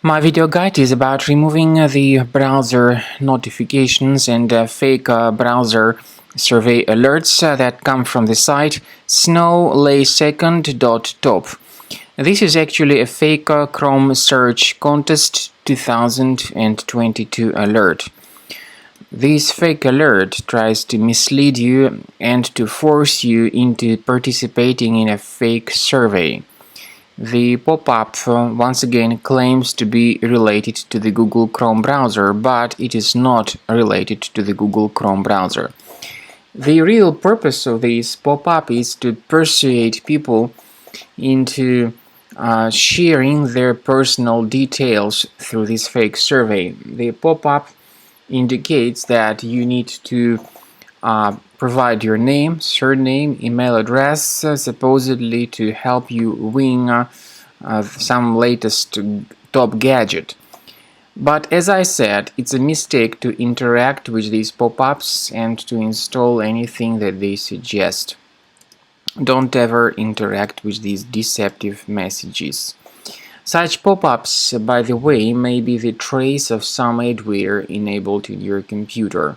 My video guide is about removing the browser notifications and fake browser survey alerts that come from the site Snowlaysecond.top. This is actually a fake Chrome Search Contest 2022 alert. This fake alert tries to mislead you and to force you into participating in a fake survey. The pop-up once again claims to be related to the Google Chrome browser, but it is not related to the Google Chrome browser. The real purpose of this pop-up is to persuade people into sharing their personal details through this fake survey. The pop-up indicates that you need to provide your name, surname, email address, supposedly to help you win some latest top gadget. But as I said, it's a mistake to interact with these pop-ups and to install anything that they suggest. Don't ever interact with these deceptive messages. Such pop-ups, by the way, may be the trace of some adware enabled in your computer.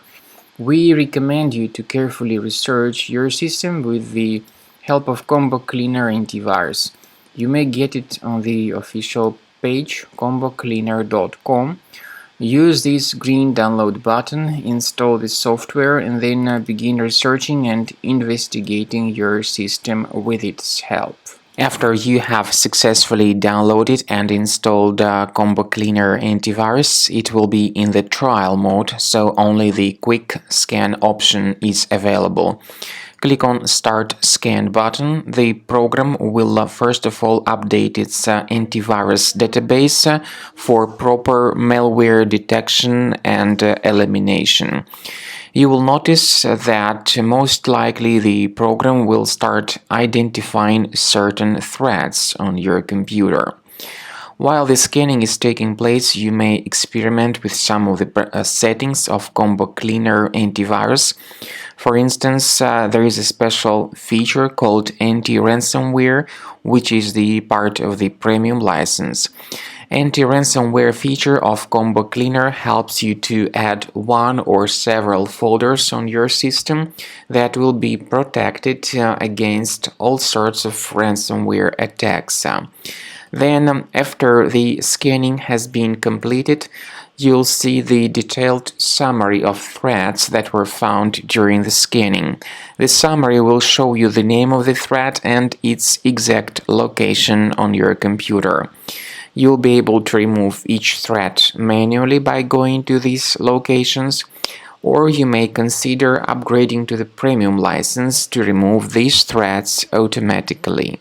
We recommend you to carefully research your system with the help of Combo Cleaner antivirus. You may get it on the official page combocleaner.com. Use this green download button, install the software, and then begin researching and investigating your system with its help. After you have successfully downloaded and installed Combo Cleaner antivirus, it will be in the trial mode, so only the quick scan option is available. Click on Start Scan button. The program will first of all update its antivirus database for proper malware detection and elimination. You will notice that most likely the program will start identifying certain threats on your computer. While the scanning is taking place, you may experiment with some of the settings of Combo Cleaner antivirus. For instance, there is a special feature called anti-ransomware, which is the part of the premium license. Anti-ransomware feature of Combo Cleaner helps you to add one or several folders on your system that will be protected against all sorts of ransomware attacks. Then, after the scanning has been completed, you'll see the detailed summary of threats that were found during the scanning. The summary will show you the name of the threat and its exact location on your computer. You'll be able to remove each threat manually by going to these locations, or you may consider upgrading to the premium license to remove these threats automatically.